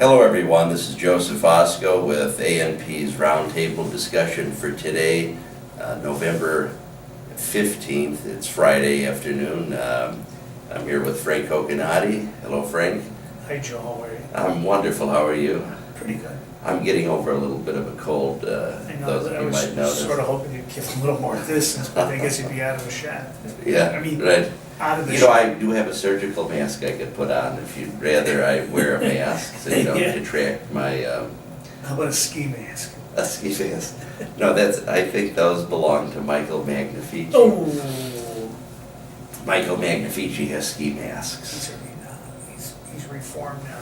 Hello everyone, this is Joseph Osco with ANP's Roundtable discussion for today, November 15th. It's Friday afternoon. I'm here with Frank Coconati. Hello Frank. Hi Joe, how are you? I'm wonderful, how are you? Pretty good. I'm getting over a little bit of a cold, I know, those of I you was might notice. sort of hoping you'd give a little more distance, but I guess you'd be out of the shot. Yeah, I mean, right. out of the You know, shot. I do have a surgical mask I could put on if you'd rather I wear a mask so you don't Yeah. contract my How about a ski mask? a ski mask. No, I think those belong to Michael Magnifici. Oh! Michael Magnifici has ski masks. He's reformed now.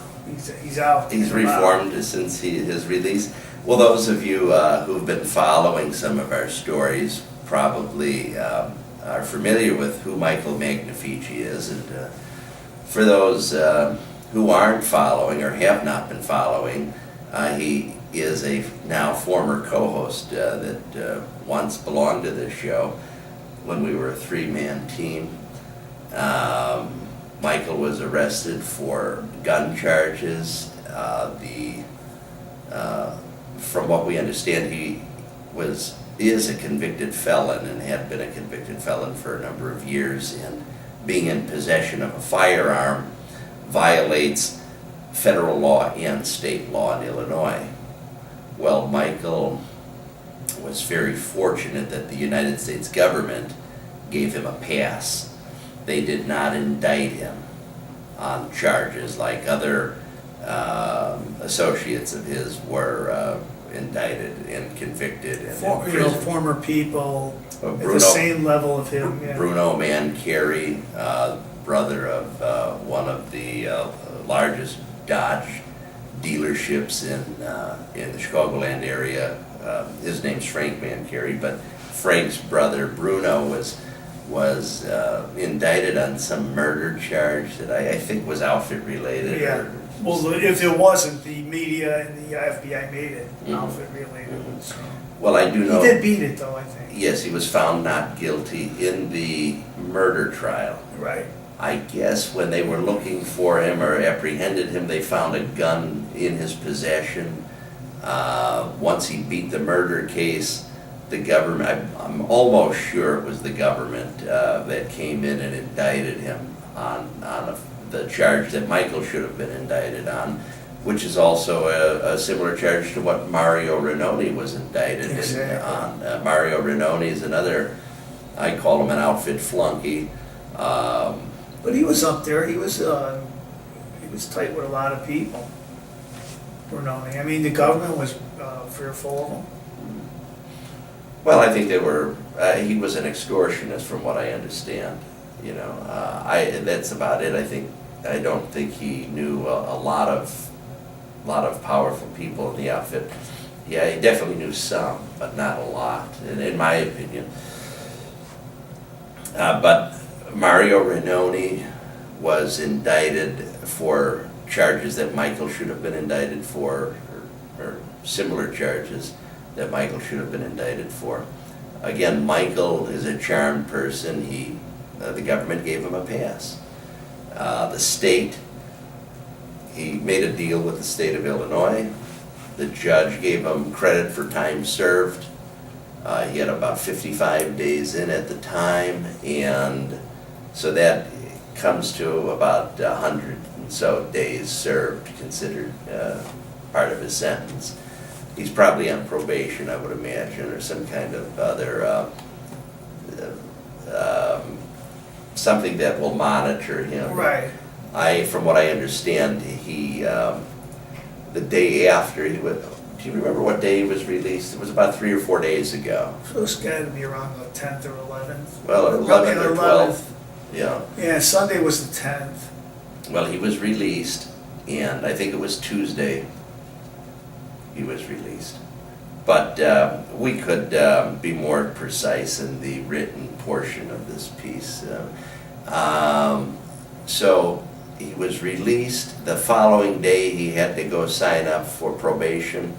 He's out. He's about. reformed since his release. Well, those of you who've been following some of our stories probably are familiar with who Michael Magnifici is. And for those who aren't following or have not been following, he is a now former co-host that once belonged to this show when we were a three-man team. Michael was arrested for gun charges. From what we understand, he is a convicted felon and had been a convicted felon for a number of years, and being in possession of a firearm violates federal law and state law in Illinois. Well, Michael was very fortunate that the United States government gave him a pass. They did not indict him on charges like other associates of his were indicted and convicted and imprisoned. Former people at Bruno, the same level of him. Yeah. Bruno Mancari, brother of one of the largest Dodge dealerships in the Chicagoland area. His name's Frank Mancari, but Frank's brother Bruno was indicted on some murder charge that I think was outfit related. Yeah. Well, if it wasn't, the media and the FBI made it outfit related. Mhm. So. Well, I do know. He did beat it though, I think. Yes, he was found not guilty in the murder trial. Right. I guess when they were looking for him or apprehended him, they found a gun in his possession. Once he beat the murder case, the government, I'm almost sure it was the government that came in and indicted him on the charge that Michael should have been indicted on, which is also a similar charge to what Mario Renoni was indicted on. Mario Renoni is another, I call him an outfit flunky. But he was up there. He was tight with a lot of people. Renoni. I mean, the government was fearful of him. Well, I think they were. He was an extortionist, from what I understand. You know, that's about it. I don't think he knew a lot of powerful people in the outfit. Yeah, he definitely knew some, but not a lot, in my opinion. But Mario Renoni was indicted for charges that Michael should have been indicted for, or similar charges that Michael should have been indicted for. Again, Michael is a charmed person. The government gave him a pass. The state, he made a deal with the state of Illinois. The judge gave him credit for time served. He had about 55 days in at the time, and so that comes to about 100 and so days served, considered part of his sentence. He's probably on probation, I would imagine, or some kind of other something that will monitor him. Right. From what I understand, he the day after he was. Do you remember what day he was released? It was about 3 or 4 days ago. So it's got to be around the 10th or 11th. Well, Probably 11th or the 12th. Yeah. Yeah, Sunday was the 10th. Well, he was released, and I think it was Tuesday he was released. But we could be more precise in the written portion of this piece. So he was released. The following day he had to go sign up for probation.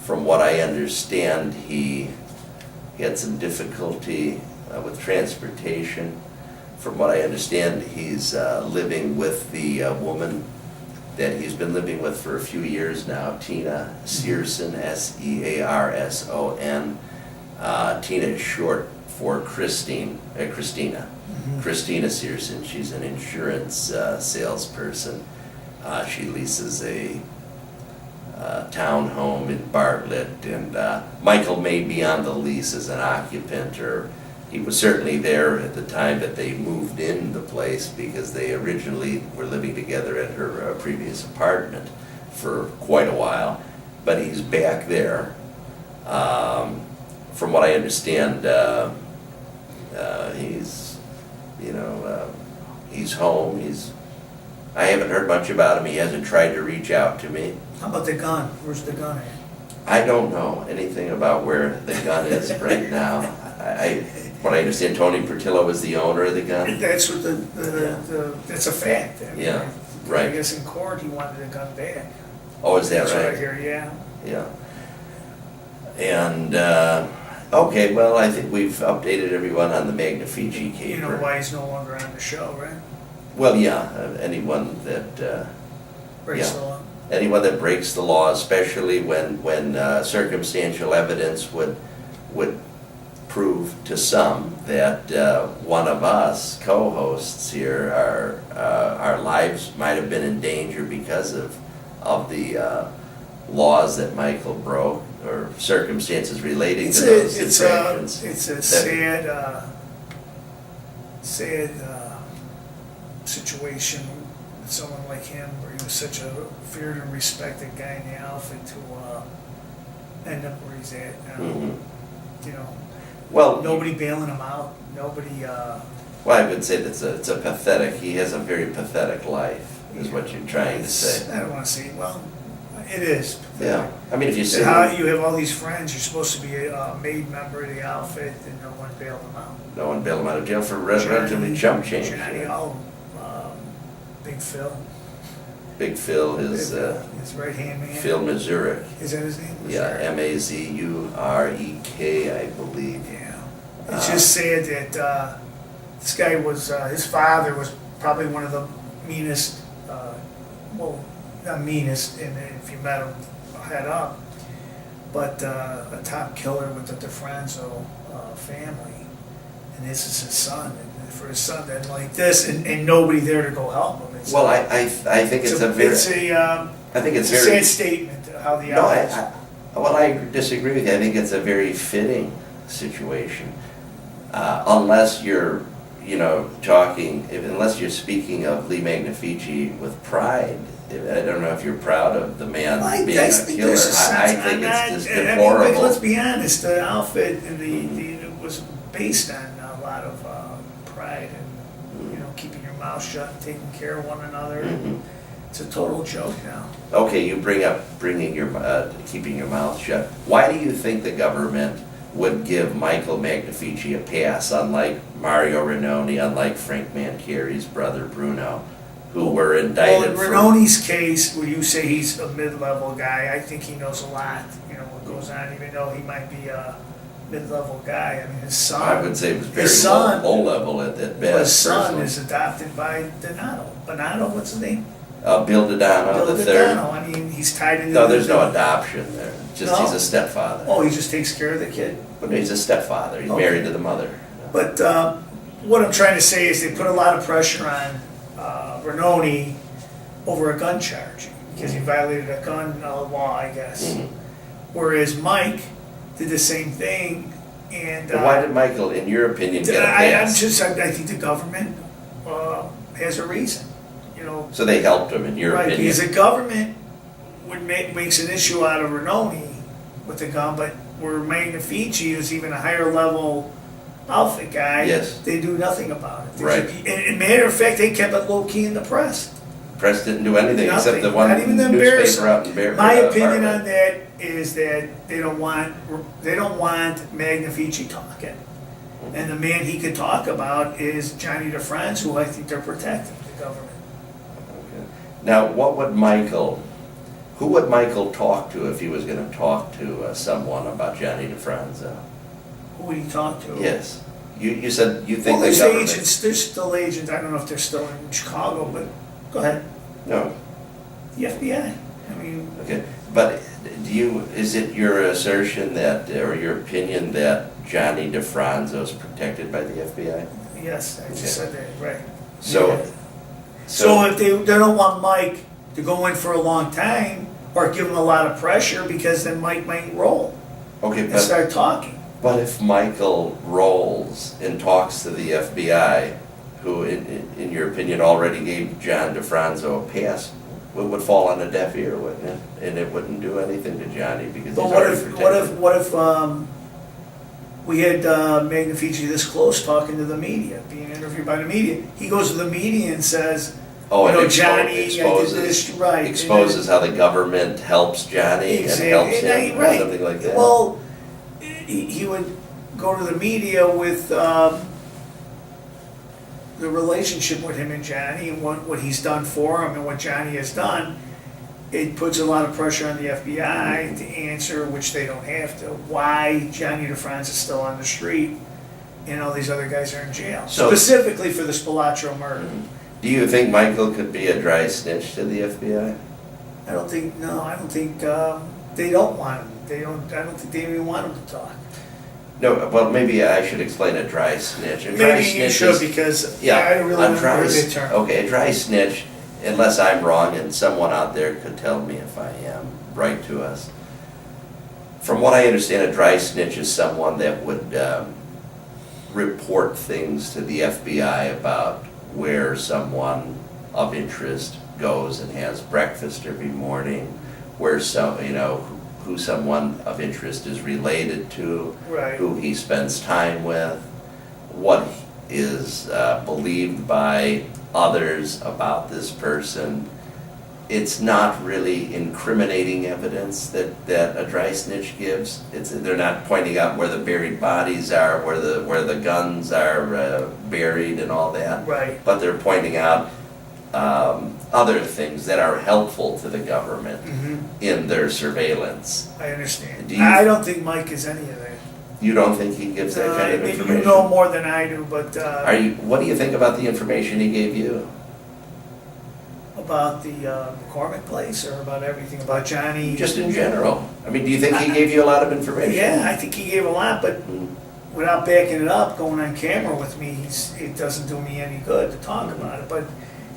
From what I understand, he had some difficulty with transportation. From what I understand, he's living with the woman that he's been living with for a few years now, Tina Searson, Searson. Tina is short for Christina. Christina Searson. She's an insurance salesperson. She leases a townhome in Bartlett, and Michael may be on the lease as an occupant, or he was certainly there at the time that they moved in the place, because they originally were living together at her previous apartment for quite a while. But he's back there. From what I understand, he's home. I haven't heard much about him. He hasn't tried to reach out to me. How about the gun? Where's the gun at? I don't know anything about where the gun is right now. What I understand, Tony Pertillo is the owner of the gun. That's what that's a fact. I mean, Yeah, right. I guess in court he wanted the gun back. Oh, is that That's what I right? hear, yeah. Yeah. And, okay, well, I think we've updated everyone on the Magnifici caper. You know why he's no longer on the show, right? Well, yeah, anyone that, Breaks Yeah. the law. anyone that breaks the law, especially when circumstantial evidence would prove to some that one of us co-hosts here, our lives might have been in danger because of the laws that Michael broke, or circumstances relating to those infractions. It's a sad situation with someone like him, where he was such a feared and respected guy in the outfit, to end up where he's at now. Mhm. You know, Well, nobody bailing him out, nobody, well, I would say it's a pathetic, he has a very pathetic life, is what you're trying to say. I don't wanna say, well, it is. Yeah, I mean, if you see, How you have all these friends, you're supposed to be a made member of the outfit, and no one bailed them out. no one bailed him out of jail for relatively chump change. Johnny, Big Phil. Big Phil is His right-hand man. Phil Mazurek. Is that his name? Yeah, Mazurek, I believe. Yeah. It's just sad that this guy was, his father was probably one of the meanest, well, not meanest, and if you met him head up, but a top killer with the DeFranco family. And this is his son. And for his son then like this, and nobody there to go help him. It's, Well, I think it's a very, I think it's a very. sad statement how the No, outfits. well, I disagree with you. I think it's a very fitting situation. Unless you're, unless you're speaking of Lee Magnifici with pride. I don't know if you're proud of the man being a killer. I think it's just deplorable. But let's be honest, the outfit and it was based on a lot of pride and, keeping your mouth shut and taking care of one another. Mhm. It's a total joke now. Okay, you bring up keeping your mouth shut. Why do you think the government would give Michael Magnifici a pass, unlike Mario Renoni, unlike Frank Manchieri's brother Bruno, who were indicted Well, in Renoni's case, where you say he's a mid-level guy, I think he knows a lot, what goes on, even though he might be a mid-level guy. I mean, his son. I would say it was very his son- low level at best. His son personally. is adopted by Donato, what's his name? Bill Dodano, Bill the third. Donato. I mean, he's tied into. No, there's no adoption there. Just No? he's a stepfather. Oh, he just takes care of the kid? But he's a stepfather. He's Okay. married to the mother. But what I'm trying to say is they put a lot of pressure on Renoni over a gun charge, because he violated a gun law, I guess. Mhm. Whereas Mike did the same thing, and But why did Michael, in your opinion, get a I pass? think the government has a reason, So they helped him, in your right? opinion? Because the government makes an issue out of Renoni with the gun, but where Magnifici is even a higher level outfit guy, Yes. they do nothing about it. Right. And matter of fact, they kept it low key in the press. Press didn't do anything except Nothing, the one not even the embarrassment. newspaper out in Bear. My opinion on that is that they don't want Magnifici talking, and the man he could talk about is Johnny DeFranco, who I think they're protecting, the government. Now, who would Michael talk to if he was going to talk to someone about Johnny DeFranco? Who would he talk to? Yes. You said you think Well, the there's government... agents. There's still agents. I don't know if they're still in Chicago, but go ahead. No. The FBI. I mean, Okay, but is it your assertion that, or your opinion that Johnny DeFranco is protected by the FBI? yes, I just said that, right. So, Yeah. So if they don't want Mike to go in for a long time or give him a lot of pressure, because then Mike might roll okay, and start talking. but if Michael rolls and talks to the FBI, who in your opinion already gave John DeFranco a pass, it would fall on a deaf ear, wouldn't it? And it wouldn't do anything to Johnny because But he's already protected. what if we had Magnifici this close talking to the media, being interviewed by the media? He goes to the media and says, Oh, you and know, Johnny, I exposes, did this, right. exposes how the government helps Johnny and helps him, or something like that. Well, he would go to the media with the relationship with him and Johnny and what he's done for him and what Johnny has done. It puts a lot of pressure on the FBI to answer, which they don't have to, why Johnny DeFranco is still on the street and all these other guys are in jail. So- Specifically for the Spilotro murder. Do you think Michael could be a dry snitch to the FBI? I don't think they don't want him. I don't think they even want him to talk. No, well, maybe I should explain a dry snitch. A dry Maybe you snitch should, is- because Yeah, I really a don't dry, know the term. okay, a dry snitch, unless I'm wrong and someone out there could tell me if I am, write to us. From what I understand, a dry snitch is someone that would report things to the FBI about where someone of interest goes and has breakfast every morning, where who someone of interest is related to, Right. who he spends time with, what is believed by others about this person. It's not really incriminating evidence that a dry snitch gives. They're not pointing out where the buried bodies are, where the guns are buried and all that. Right. But they're pointing out other things that are helpful to the government in their surveillance. I understand. Do you- I don't think Mike is any of that. You don't think he gives that kind of Maybe information? you know more than I do, but What do you think about the information he gave you? about the McCormick place or about everything, about Johnny. Just in general. I mean, do you think he gave you a lot of information? Yeah, I think he gave a lot, but without backing it up, going on camera with me, it doesn't do me any good to talk about it. But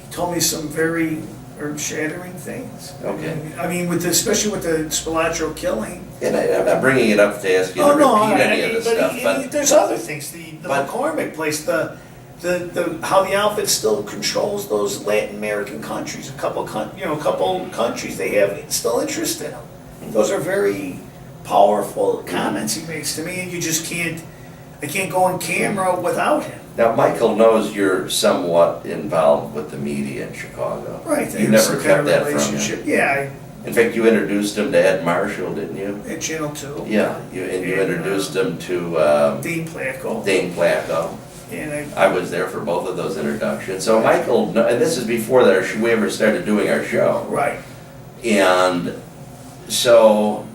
he told me some very earth-shattering things. Okay. I mean, especially with the Spilotro killing. And I'm not bringing it up to ask you to Oh, no, repeat any of the stuff, but there's other things. The but- McCormick place, the how the outfit still controls those Latin American countries. A couple countries they have still interest in them. Those are very powerful comments he makes to me, and you just can't. I can't go on camera without him. now Michael knows you're somewhat involved with the media in Chicago. Right. You never kept that from relationship. him. Yeah, In fact, you introduced him to Ed Marshall, didn't you? at Channel 2. Yeah, you introduced him to Dean Placco. Dane Placco. And I was there for both of those introductions. So Michael, and this is before we ever started doing our show. right. And so,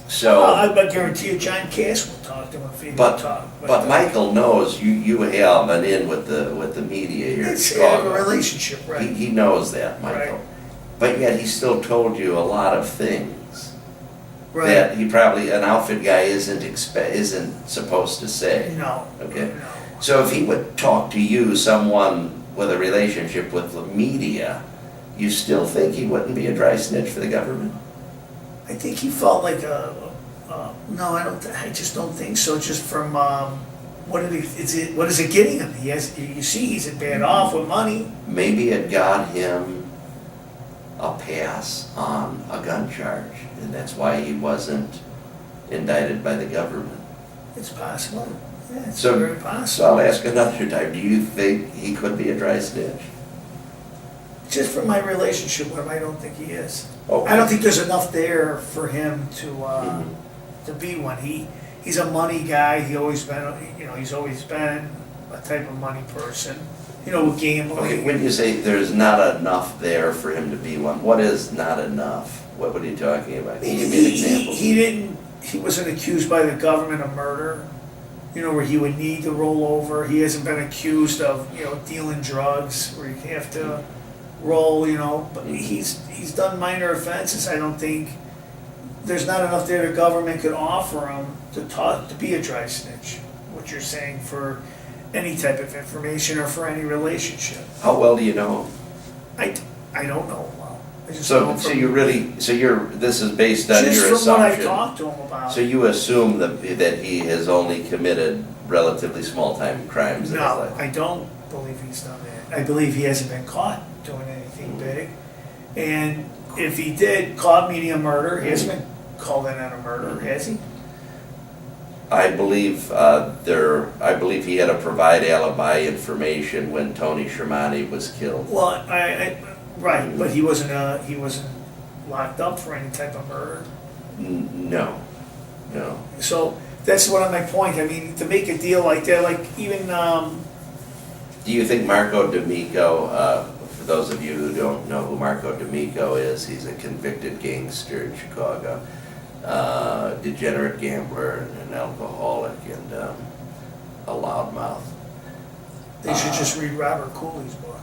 I guarantee you, John Cass will talk to him if he but, will talk. but Michael knows you have an in with the media here in It's a Chicago. relationship, right? He knows that, Michael. Right. But yet he still told you a lot of things Right. that he probably, an outfit guy isn't supposed to say. No. Okay. No. So if he would talk to you, someone with a relationship with the media, you still think he wouldn't be a dry snitch for the government? I think he felt like no, I just don't think so. Just from what is it getting him? You see, he's in bad off with money. Maybe it got him a pass on a gun charge, and that's why he wasn't indicted by the government. It's possible. Yeah, it's So- very So possible. I'll ask another time, do you think he could be a dry snitch? Just from my relationship with him, I don't think he is. Okay. I don't think there's enough there for him to Mhm. to be one. He's a money guy. He's always been a type of money person. With gambling. Okay, when you say there's not enough there for him to be one, what is not enough? What are you talking about? Can you give me an example? He wasn't accused by the government of murder, where he would need to roll over. He hasn't been accused of, dealing drugs, where you have to role, you know, but he's done minor offenses. I don't think, there's not enough there the government could offer him to be a dry snitch, what you're saying, for any type of information or for any relationship. How well do you know him? I don't know him well. I just So know him this is based on your just from what I've assumption. talked to him about. So you assume that he has only committed relatively small time crimes in his No, life? I don't believe he's done that. I believe he hasn't been caught doing anything big. And if he did, caught meaning a murder, he hasn't been called in on a murder, has he? I believe he had to provide alibi information when Tony Shermani was killed. Well, right, but he wasn't locked up for any type of murder. No. So that's one of my point. I mean, to make a deal like that, like even Do you think Marco D'Amico, for those of you who don't know who Marco D'Amico is, he's a convicted gangster in Chicago, degenerate gambler, an alcoholic, and a loudmouth. they should just read Robert Cooley's book.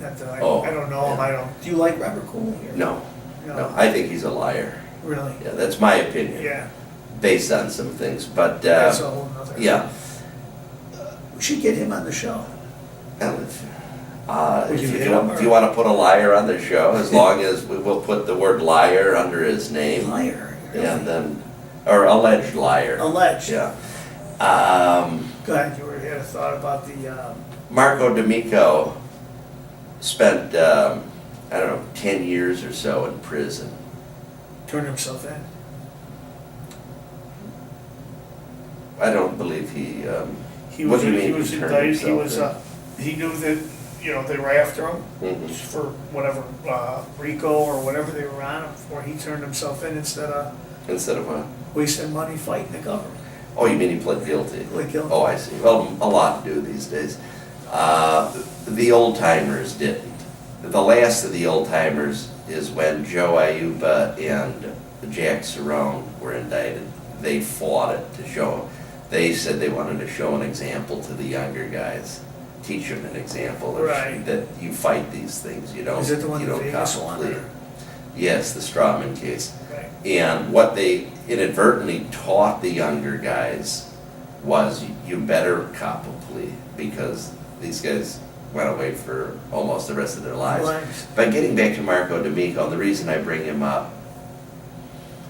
Not that I don't know him. Yeah. I don't. Do you like Robert Cooley? No, I think he's a liar. Really? Yeah, that's my opinion. Yeah. Based on some things, but That's a whole nother. yeah. We should get him on the show. Well, Would you if hit him, if you want to put a liar on the show, as long as we will put the word liar under his name, Liar. Really? and then, or alleged liar. Alleged. Yeah. Go ahead. You had a thought about the. Marco D'Amico spent, I don't know, 10 years or so in prison. Turned himself in. I don't believe he. He What was. do you He mean was he turned indicted. He himself was. He knew that they were after him Mhm. for whatever RICO or whatever they were on him for. He turned himself in instead of Instead of what? wasting money fighting the government. Oh, you mean he pled guilty? Pled guilty. Oh, I see. Well, a lot do these days. The old timers didn't. The last of the old timers is when Joe Ayuba and Jack Cerrone were indicted. They fought it to show. They said they wanted to show an example to the younger guys, teach them an example of Right. that you fight these things. You don't. Is it the one you the don't Vegas cop a one? plea. Or? Yes, the Strawman case. Right. And what they inadvertently taught the younger guys was you better cop a plea, because these guys went away for almost the rest of their lives. Lives. But getting back to Marco D'Amico, the reason I bring him up,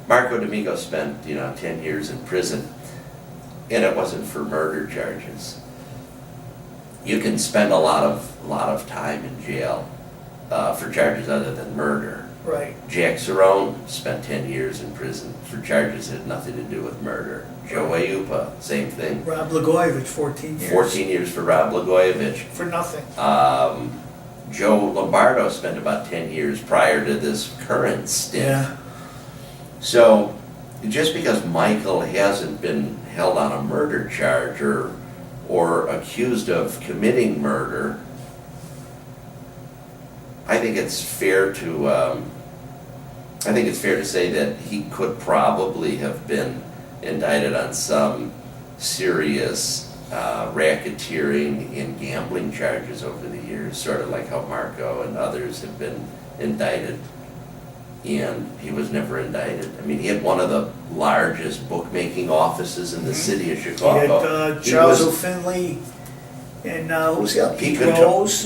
Marco D'Amico spent 10 years in prison, and it wasn't for murder charges. You can spend a lot of time in jail for charges other than murder. Right. Jack Cerrone spent 10 years in prison for charges that had nothing to do with murder. Joe Ayupa, same thing. Rob Blagojevich, 14 years. 14 years for Rob Blagojevich. For nothing. Joe Lombardo spent about 10 years prior to this current stint. Yeah. So just because Michael hasn't been held on a murder charge or accused of committing murder, I think it's fair to say that he could probably have been indicted on some serious racketeering and gambling charges over the years, sort of like how Marco and others have been indicted, and he was never indicted. I mean, he had one of the largest bookmaking offices in the city of He had Chicago. Charles O'Finley and who's the other? Pete Rose.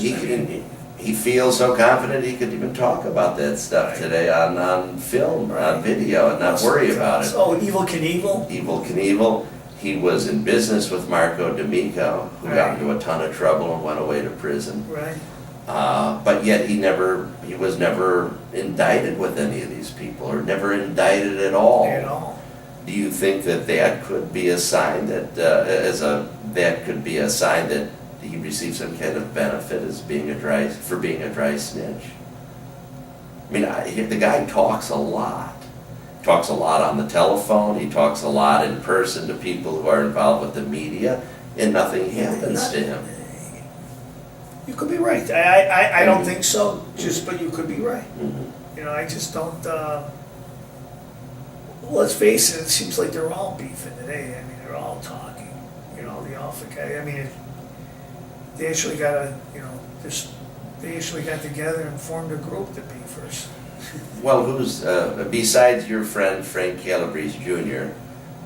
He feels so confident he could even talk about that stuff today on film, on video, and not worry about it. Oh, Evel Knievel. Evel Knievel. He was in business with Marco D'Amico, who got into a ton of trouble and went away to prison. Right. But yet he was never indicted with any of these people, or never indicted at all. At all. Do you think that could be a sign that he received some kind of benefit as being a dry snitch? I mean, the guy talks a lot. Talks a lot on the telephone. He talks a lot in person to people who are involved with the media, and nothing happens to him. You could be right. I don't think so. But you could be right. Mm-hmm. I just don't. Let's face it. It seems like they're all beefing today. I mean, they're all talking. The Alpha guy. I mean, they actually got a. There's they usually got together and formed a group to beefers. Well, who's, besides your friend Frank Calabrese Jr.,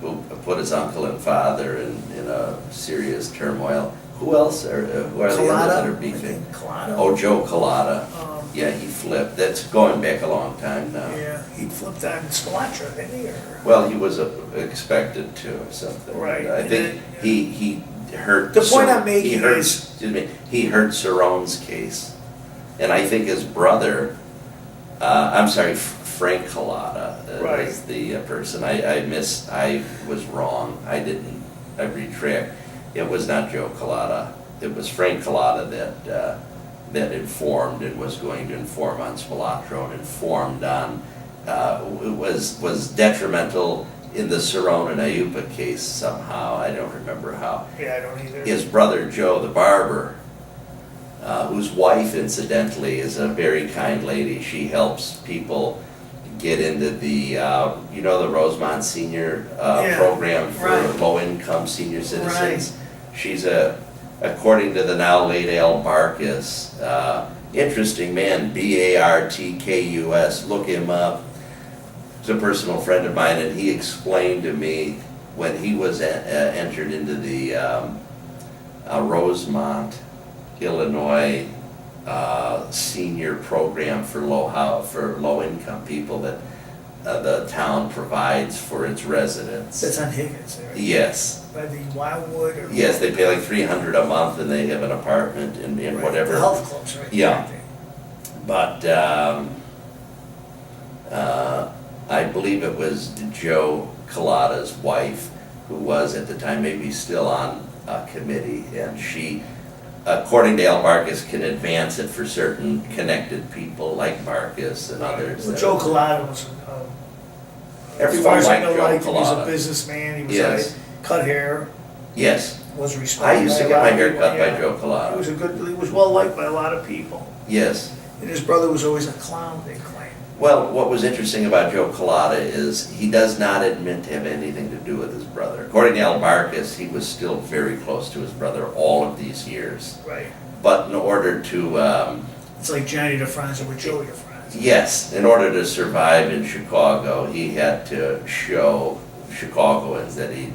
who put his uncle and father in a serious turmoil, who else who are the others that are beefing? Collada. Oh, Joe Collada. Yeah, he flipped. That's going back a long time now. Yeah, he flipped on Spilatra, didn't he? Or? Well, he was expected to or something. Right. I think he hurt. The point I'm making he hurt Cerrone's case, and I think his brother. I'm sorry, Frank Collada Right. is the person. I was wrong. I retract. It was not Joe Collada. It was Frank Collada that informed and was going to inform on Spilatra and informed on, was detrimental in the Cerrone and Ayupa case somehow. I don't remember how. Yeah, I don't either. His brother Joe, the barber, whose wife incidentally is a very kind lady. She helps people get into the, the Rosemont Senior program for right. low-income senior citizens. Right. She's according to the now late Al Barkus, interesting man, Bartkus, look him up. He's a personal friend of mine, and he explained to me when he was entered into the Rosemont, Illinois senior program for low-income people that the town provides for its residents. That's on Higgins there. Yes. By the Wildwood or? Yes, they pay like $300 a month, and they have an apartment in Right, whatever. the health clubs, right? Yeah. But I believe it was Joe Collada's wife, who was at the time maybe still on a committee, and she, according to Al Barkus, can advance it for certain connected people like Barkus and others. Well, Joe Collada was, as Everyone far as I liked know, Joe like, he was a Collada. businessman, he was Yes. like, cut hair, Yes, was respected. I used to by a get lot my of hair people, cut by yeah. Joe Collada. He was well liked by a lot of people. Yes. And his brother was always a clown, they claim. Well, what was interesting about Joe Collada is he does not admit to have anything to do with his brother. According to Al Barkus, he was still very close to his brother all of these years. Right. But in order to, It's like Johnny DeFranco with Joey DeFranco. yes, in order to survive in Chicago, he had to show Chicagoans that he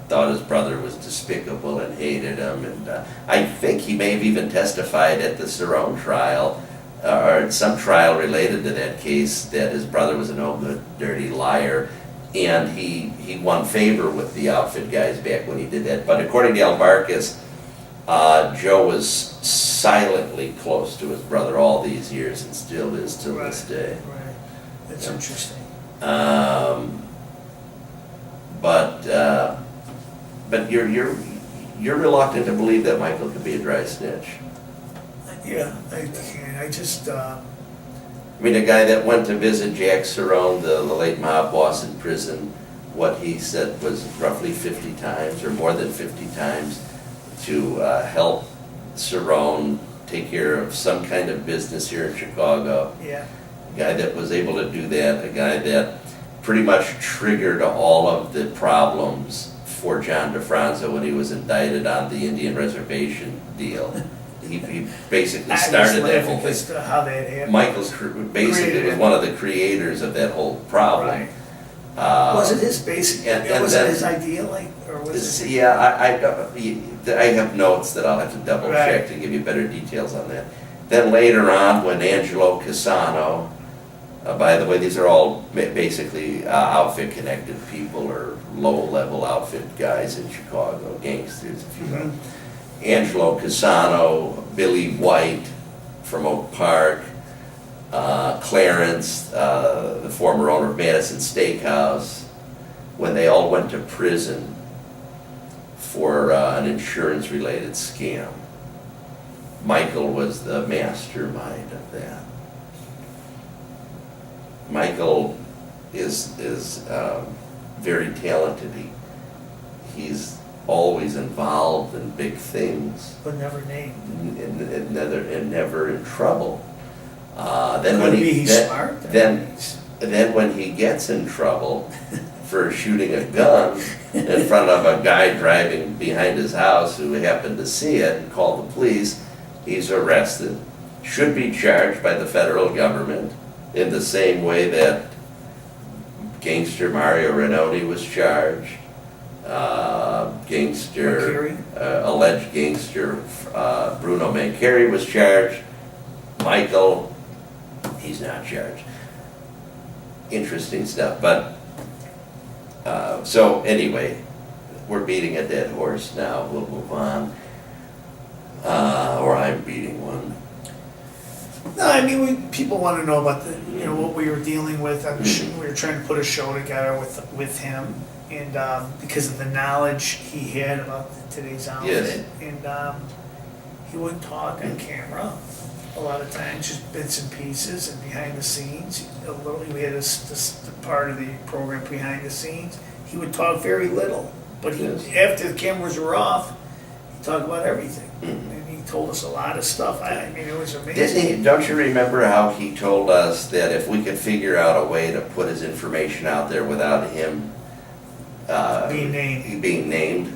thought his brother was despicable and hated him. And I think he may have even testified at the Cerrone trial, or some trial related to that case, that his brother was a no-good, dirty liar. And he won favor with the outfit guys back when he did that. But according to Al Barkus, Joe was silently close to his brother all these years and still is to this day. Right. That's Yeah. interesting. But you're reluctant to believe that Michael could be a dry snitch. Yeah, I can't. I just, I mean, a guy that went to visit Jack Cerrone, the late mob boss in prison, what he said was roughly 50 times or more than 50 times to help Cerrone take care of some kind of business here in Chicago. yeah. A guy that was able to do that, a guy that pretty much triggered all of the problems for John DeFranco when he was indicted on the Indian reservation deal. He basically started that whole thing. As to how that happened. Michael's basically was one of the creators of that whole problem. Right. Was it his basic, and was then- it his idea, like, or was it? Yeah, I have notes that I'll have to double check Right. to give you better details on that. Then later on, when Angelo Casano, by the way, these are all basically outfit-connected people or low-level outfit guys in Chicago, gangsters, if you will. Angelo Casano, Billy White from Oak Park, Clarence, the former owner of Madison Steakhouse, when they all went to prison for an insurance-related scam. Michael was the mastermind of that. Michael is very talented. He's always involved in big things But never named. and never in trouble. Then Could when be he he's then, smart. then when he gets in trouble for shooting a gun in front of a guy driving behind his house who happened to see it and called the police, he's arrested should be charged by the federal government in the same way that gangster Mario Renoni was charged, alleged gangster Bruno Mancari was charged, Michael, he's not charged. Interesting stuff, but, so anyway, we're beating a dead horse now, we'll move on. Or I'm beating one. No, I mean, people want to know about what we were dealing with. We were trying to put a show together with him, and because of the knowledge he had about today's outfit, Yes. and he wouldn't talk on camera a lot of times, just bits and pieces and behind the scenes. We had this part of the program behind the scenes. He would talk very little, but after the cameras were off, he'd talk about everything. And he told us a lot of stuff. I mean, it was amazing. Don't you remember how he told us that if we could figure out a way to put his information out there without him being named,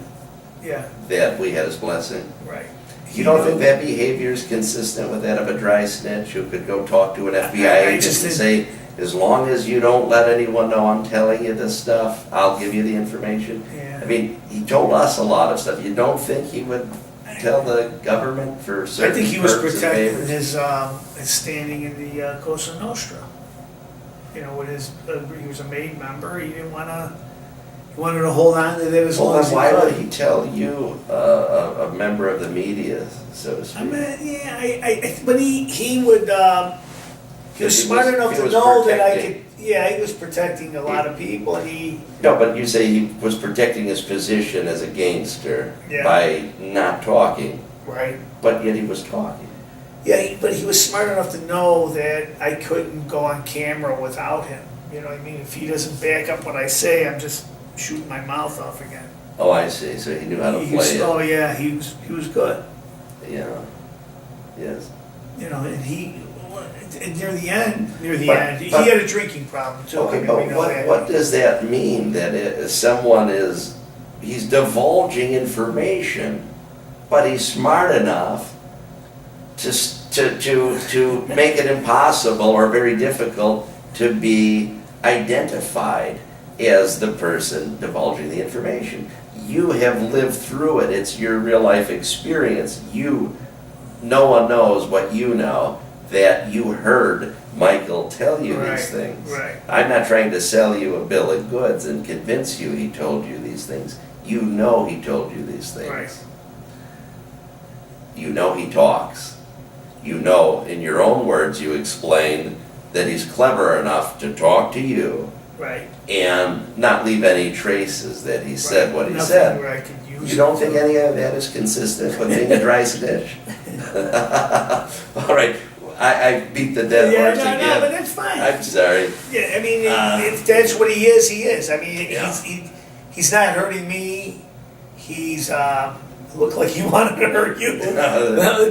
yeah, that we had his blessing? Right. You don't think that behavior is consistent with that of a dry snitch who could go talk to an FBI agent and say, as long as you don't let anyone know I'm telling you this stuff, I'll give you the information? Yeah. I mean, he told us a lot of stuff. You don't think he would tell the government for certain I think he was perks and protecting favors? his standing in the Cosa Nostra. With his, he was a MAID member. He didn't want to. He wanted to hold on to that as long as he could. Why would he tell you, a member of the media, so to speak? I mean, but he would. He was smart enough to was know that I protecting. could. Yeah, he was protecting a lot of people, and he. No, but you say he was protecting his position as a gangster Yeah. by not talking, Right. but yet he was talking. Yeah, but he was smart enough to know that I couldn't go on camera without him. You know what I mean? If he doesn't back up what I say, I'm just shooting my mouth off again. Oh, I see. So he knew how to play it. Oh yeah, he was good. Yeah. Yes. And near the end, he but- had a drinking problem too. Okay, I mean, but we know that. what does that mean? That he's divulging information, but he's smart enough to make it impossible or very difficult to be identified as the person divulging the information. You have lived through it. It's your real life experience. No one knows what you know, that you heard Michael tell you these things. Right. I'm not trying to sell you a bill of goods and convince you he told you these things. You know he told you these things. Right. You know he talks. You know, in your own words, you explained that he's clever enough to talk to you Right. and not leave any traces that he said what he Nothing said. where I could use You don't it. think any of that is consistent with being a dry snitch? All right, I beat the dead horse again. No, but that's fine. I'm sorry. Yeah, I mean, if that's what he is, he is. I mean, Yeah. he's not hurting me. He's looked like he wanted to hurt you.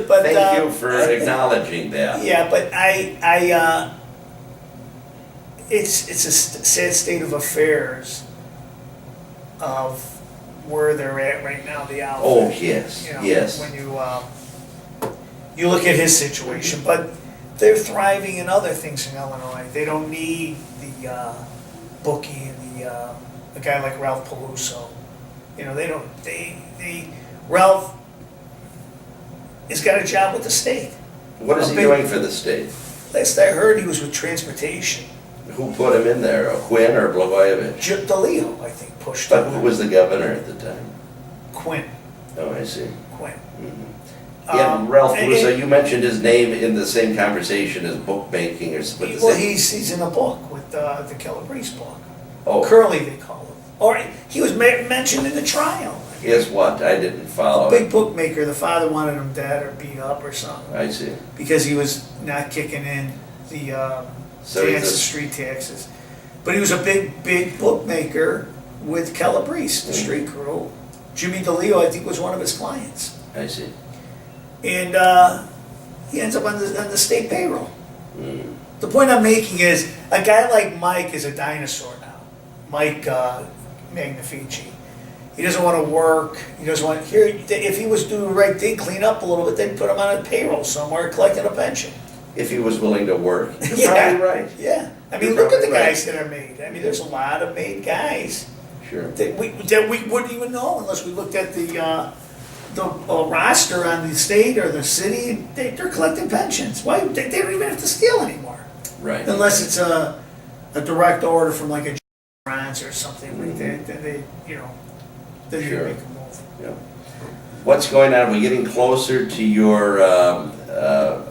But Thank you for acknowledging that. yeah, but it's a sad state of affairs of where they're at right now. The outfit. Oh, yes, yes. When you look at his situation, but they're thriving in other things in Illinois. They don't need the bookie and a guy like Ralph Peluso. They don't. Ralph has got a job with the state. What is he doing for the state? Last I heard, he was with transportation. Who put him in there, Quinn or Blagojevich? Jim DeLeo, I think, pushed But him. who was the governor at the time? Quinn. Oh, I see. Quinn. Yeah, Ralph and- Peluso, you mentioned his name in the same conversation as bookmaking or with the Well, same. he's in a book with the Calabrese book. Oh, Curly, they call him. Or he was mentioned in the trial. guess what? I didn't follow A big it. bookmaker, the father wanted him dead or beat up or something I see. because he was not kicking in the So he's taxes, a- street taxes. But he was a big bookmaker with Calabrese, the street crew. Jimmy DeLeo, I think, was one of his clients. I see. And he ends up on the state payroll. Mm. The point I'm making is a guy like Mike is a dinosaur now. Mike Magnifici. he doesn't wanna work, he doesn't want, here, if he was doing the right thing, clean up a little bit, they'd put him on a payroll somewhere collecting a pension. If he was willing to work, you're Yeah. probably right. Yeah, I mean, You're look at the probably right. guys that are made, I mean, there's a lot of made guys Sure. that we wouldn't even know unless we looked at the roster on the state or the city, they're collecting pensions. Why, they don't even have to steal anymore. Right. Unless it's a direct order from like a France or something like that, then they, then you Sure. make a move. Yeah. What's going on? Are we getting closer to your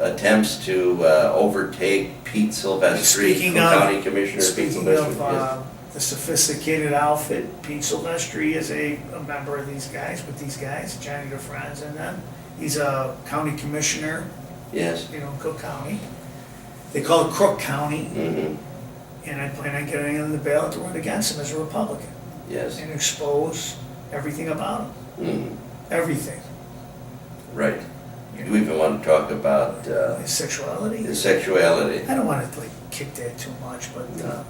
attempts to overtake Pete Silvestri, Speaking Cook of- County Commissioner? Pete Speaking Silvestri? of the sophisticated outfit, Pete Silvestri is a member of these guys, Johnny DeFranz and them. He's a county commissioner, Yes. Cook County. They call it Crook County, Mm-hmm. and I plan on getting on the ballot to run against him as a Republican Yes. and expose everything about him, Mm-hmm. everything. Right. Do we even want to talk about His sexuality. his sexuality? I don't want to kick that too much, but No.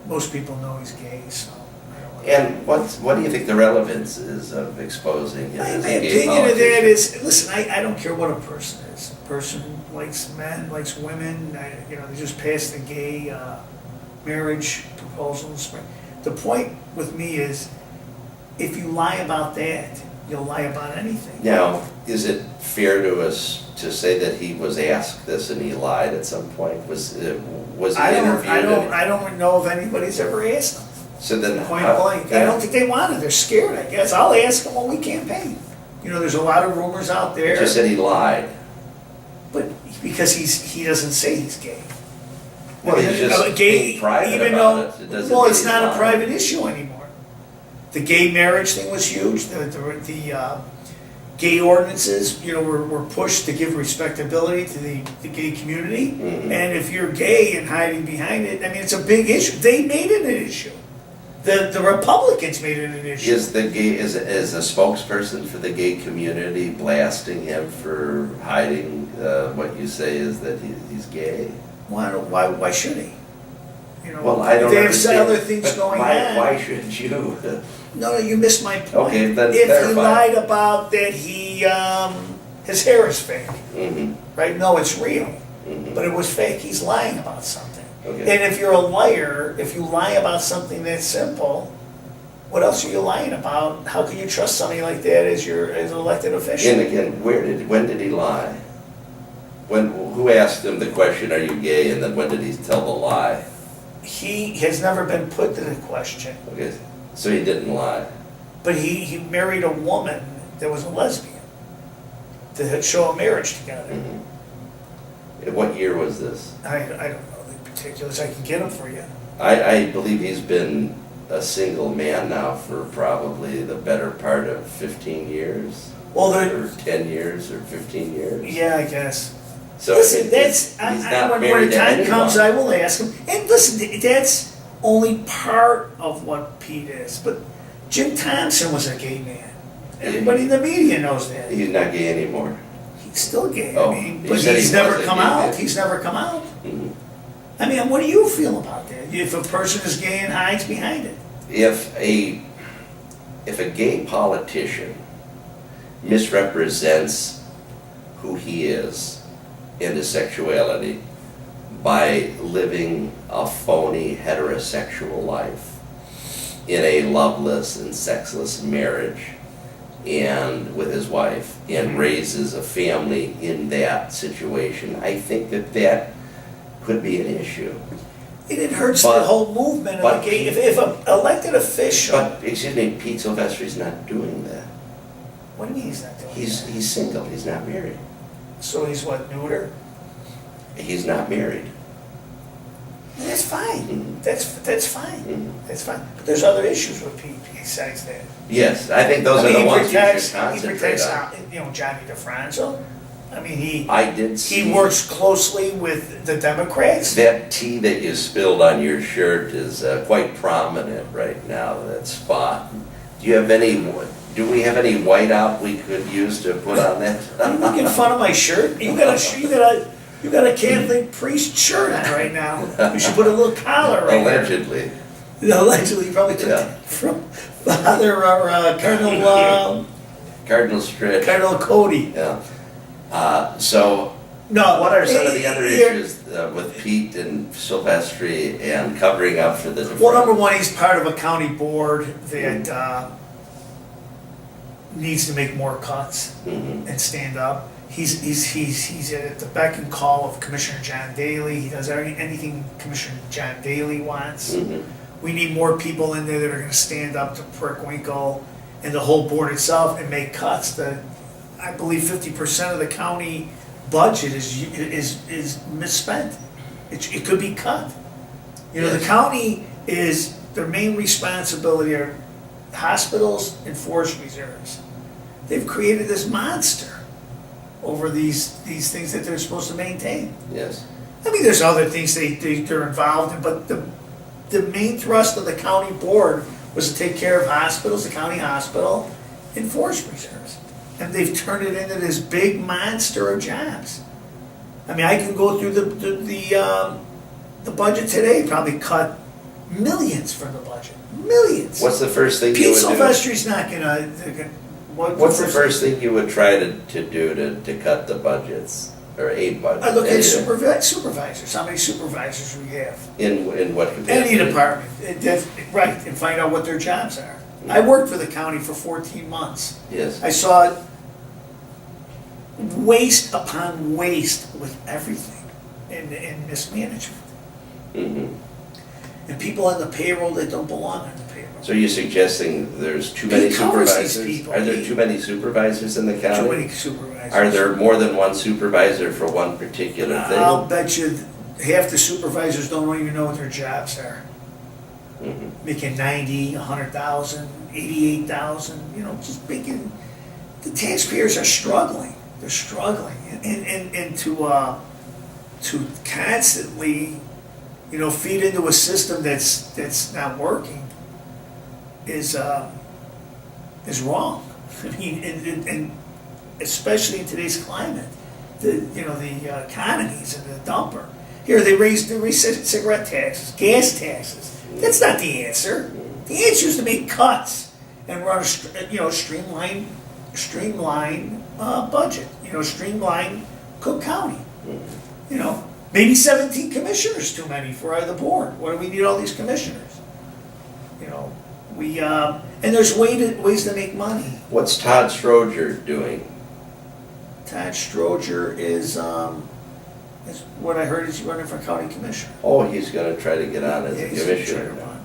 most people know he's gay, so I don't want And what do you think the relevance is of exposing him My as a gay opinion of politician? that is, listen, I don't care what a person is. A person likes men, likes women, they just passed the gay marriage proposal in spring. The point with me is, if you lie about that, you'll lie about anything. Now, is it fair to us to say that he was asked this and he lied at some point? Was he interviewed? I don't know if anybody's ever asked him. So then Point how- blank. I don't think they want it. They're scared, I guess. I'll ask them when we campaign. There's a lot of rumors out there. Just said he lied. But because he doesn't say he's gay. Well, he's just being private even about though, it. It doesn't well, mean it's he's not a lying. private issue anymore. The gay marriage thing was huge. The gay ordinances, were pushed to give respectability to the gay community. Mhm. And if you're gay and hiding behind it, I mean, it's a big issue. They made it an issue. The Republicans made it an issue. Is a spokesperson for the gay community blasting him for hiding what you say is that he's gay? Why should he? Well, I don't they have understand. other things But going on. Why should you? No, you missed my point. Okay, then if clarify. he lied about that his hair is fake, Mm-hmm. right? No, it's real, Mm-hmm. but it was fake. He's lying about something. Okay. And if you're a liar, if you lie about something that simple, what else are you lying about? How can you trust somebody like that as an elected official? And again, when did he lie? Who asked him the question, "Are you gay?" And then when did he tell the lie? He has never been put to the question, Okay, so he didn't lie. but he married a woman that was a lesbian that had show a marriage together. Mm-hmm. What year was this? I don't know the particulars. I can get them for you. I believe he's been a single man now for probably the better part of 15 years. Well, Or 10 years or 15 years. yeah, I guess. So Listen, he's not when married the to time comes, I anyone. will ask him. And listen, that's only part of what Pete is. But Jim Thompson was a gay man. Everybody in the media knows that. He's not gay anymore. He's still gay. Oh, I mean, he but said he he's never wasn't come gay out. then. He's never come out. Mhm. I mean, what do you feel about that? If a person is gay and hides behind it, If a gay politician misrepresents who he is in his sexuality by living a phony heterosexual life in a loveless and sexless marriage and with his wife and raises a family in that situation, I think that could be an issue. it hurts But- the whole movement of but the gay. If an elected official, But, excuse me, Pete Silvestri's not doing that. what do you mean he's not doing that? He's single, he's not married. So he's what, neuter? He's not married. That's fine. Mhm. That's fine. Mhm. That's fine. But there's other issues with Pete besides that. Yes, I think those I are mean, the he ones you protects- should concentrate He protects, on. Johnny DeFranco. I mean, I did see. he works closely with the Democrats. That tea that you spilled on your shirt is quite prominent right now, that spot. Do we have any whiteout we could use to put on that? You making fun of my shirt? You got a Catholic priest shirt on right now. You should put a little collar right there. Allegedly. Allegedly, he probably took Yeah. it from Father or Cardinal Stritch. Cardinal Cody. Yeah. So No. what are some of the other here- issues with Pete and Silvestri and covering up for the Well, number defraud? one, he's part of a county board that needs to make more cuts Mhm. and stand up. He's at the beck and call of Commissioner John Daly. He does anything Commissioner John Daly wants. Mhm. We need more people in there that are gonna stand up to Perkwinkle and the whole board itself and make cuts. I believe 50% of the county budget is misspent. It could be cut. You know, the Yes. county their main responsibility are hospitals and forest reserves. They've created this monster over these things that they're supposed to maintain. Yes. I mean, there's other things they're involved in, but the main thrust of the county board was to take care of hospitals, the county hospital, and forest reserves. And they've turned it into this big monster of jobs. I mean, I can go through the budget today, probably cut millions from the budget, millions. What's the first thing you Pete would do? Silvestri's not gonna, What's the first thing you would try to do to cut the budgets or aid budget? I look at Any- supervisors, how many supervisors we have. In what capacity? Any department, right, and find out what their jobs are. I worked for the county for 14 months. Yes. I saw waste upon waste with everything in mismanagement. Mhm. And people on the payroll that don't belong on the payroll. So you're suggesting there's too many He covers these supervisors? people. Are there too many supervisors in the county? Too many supervisors. Are there more than one supervisor for one particular thing? I'll bet you half the supervisors don't even know what their jobs are. Mhm. Making 90, 100,000, 88,000, you know, just making, the taxpayers are struggling. They're struggling. And to constantly, you know, feed into a system that's not working is wrong. I mean, and especially in today's climate, the economies and the dumper. Here they raised cigarette taxes, gas taxes. That's not the answer. The answer is to make cuts and run a streamline budget. You know, streamline Cook County. You know, maybe 17 commissioners too many for the board. Why do we need all these commissioners? You know, and there's ways to make money. What's Todd Stroger doing? Todd Stroger is what I heard is running for county commissioner. Oh, he's gonna try to get on as Yeah, a he's gonna try to commissioner. run.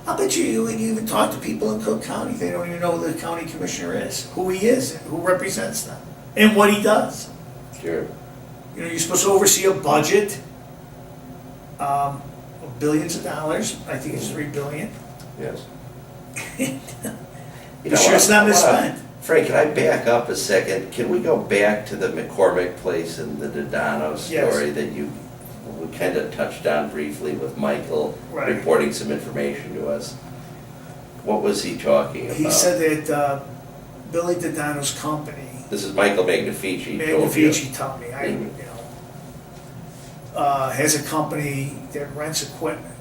I'll bet you even talk to people in Cook County, they don't even know who the county commissioner is, who he is, who represents them, and what he does. Sure. You know, you're supposed to oversee a budget of billions of dollars. I think it's $3 billion. Yes. You sure it's not misspent? Frank, can I back up a second? Can we go back to the McCormick place and the Dodano story that we kind of touched on briefly with Michael Right. reporting some information to us? What was he talking about? He said that Billy Dodano's company, This is Michael Magnifici. told you. Magnifici told me, has a company that rents equipment,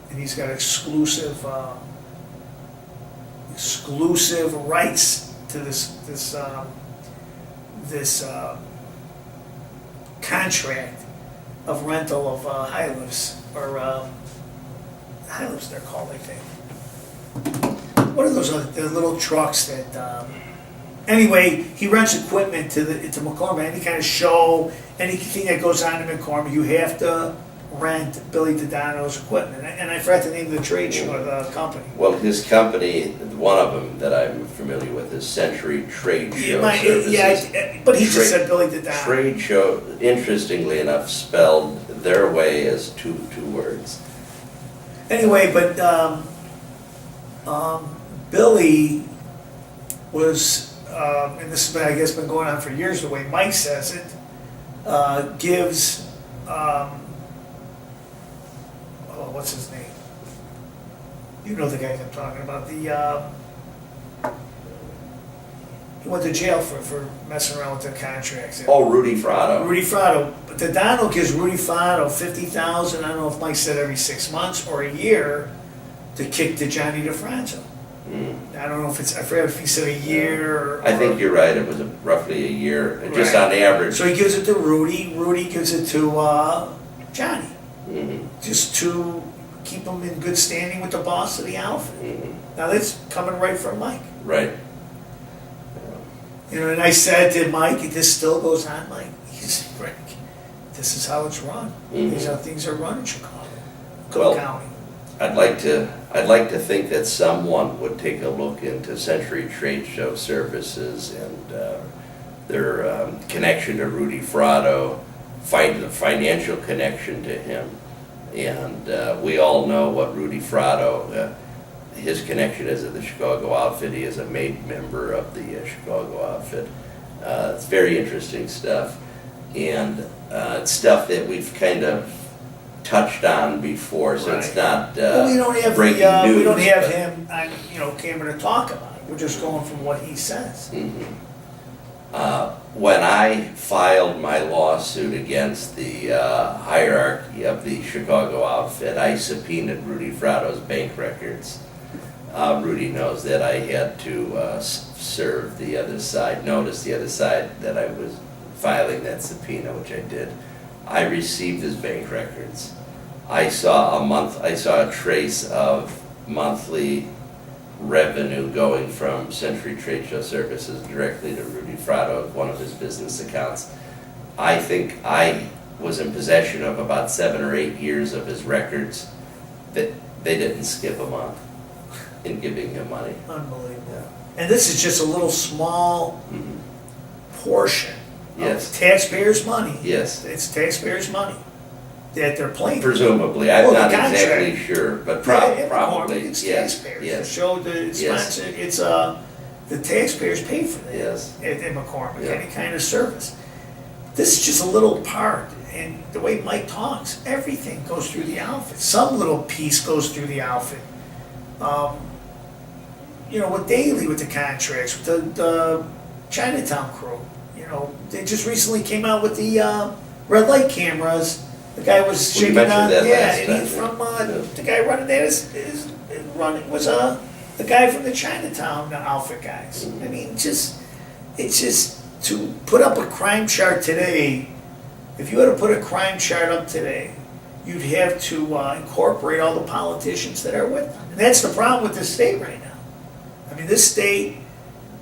and he's got exclusive rights to this contract of rental of high lifts, or high lifts they're called, I think. What are those the little trucks that? Anyway, he rents equipment to McCormick. Any kind of show, anything that goes on in McCormick, you have to rent Billy Dodano's equipment. And I forgot the name of the trade show or the company. Well, his company, one of them that I'm familiar with is Century Trade Show Services. But he just said Billy Dodano. Trade Show, interestingly enough, spelled their way as two words. Anyway, but Billy was, and this has been, I guess, been going on for years, the way Mike says it, gives, what's his name? You know the guy I'm talking about. He went to jail for messing around with the contracts. Oh, Rudy Frotto. Rudy Frotto. But Dodano gives Rudy Frotto $50,000. I don't know if Mike said every 6 months or a year to kick to Johnny DeFranco. Mm. I don't know if it's, I forget if he said a year or. I think you're right, it was roughly a year, just on average. So he gives it to Rudy, Rudy gives it to Johnny, Mhm, just to keep him in good standing with the boss of the outfit. mhm. Now that's coming right from Mike. Right. You know, and I said to Mike, this still goes on, Mike. He's Rick. This is how it's run. These are how things are run in Chicago, Well, Cook County. I'd like to think that someone would take a look into Century Trade Show Services and their connection to Rudy Frotto, find the financial connection to him. And we all know what Rudy Frotto, his connection is at the Chicago outfit. He is a made member of the Chicago outfit. It's very interesting stuff. And it's stuff that we've kind of touched on before, so it's not Well, we don't have breaking news. we don't have but- him on, camera to talk about it. We're just going from what he says. Mhm. When I filed my lawsuit against the hierarchy of the Chicago outfit, I subpoenaed Rudy Frotto's bank records. Rudy knows that I had to serve the other side, notice the other side that I was filing that subpoena, which I did. I received his bank records. I saw a trace of monthly revenue going from Century Trade Show Services directly to Rudy Frotto, one of his business accounts. I think I was in possession of about 7 or 8 years of his records that they didn't skip him on in giving him money. Unbelievable. And this is just a little small Mhm. portion Yes. of taxpayers' money. Yes. It's taxpayers' money that they're playing. Presumably, I'm Well, the not contract. exactly sure, but Yeah, probably, it's yes, taxpayers. yes, To show the Yes. sponsor, it's the taxpayers pay for that. yes. At McCormick, Yeah. any kind of service. This is just a little part, and the way Mike talks, everything goes through the outfit. Some little piece goes through the outfit. With Daly, with the contracts, with the Chinatown crew. They just recently came out with the red light cameras. The guy was We shaking mentioned on, that yeah, last and time, he's yeah. from Yeah. the guy running that was the guy from the Chinatown outfit guys. I mean, it's just to put up a crime chart today. If you had to put a crime chart up today, you'd have to incorporate all the politicians that are with them. And that's the problem with this state right now. I mean, this state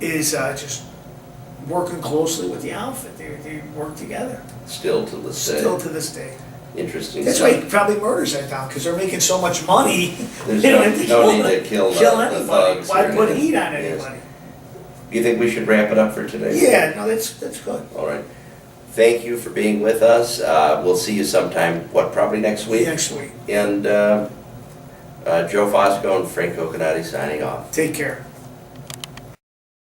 is just working closely with the outfit. They work together. Still to this day. Still to this day. Interesting. That's why he probably murders that town, because they're making so much money. There's They don't have to no need to kill the anybody. thugs Why or put anything. heat on Yes. anybody? You think we should wrap it up for today? Yeah, no, that's good. All right. Thank you for being with us. We'll see you sometime, probably next week? Next week. And Joe Fosco and Frank Coconati signing off. Take care.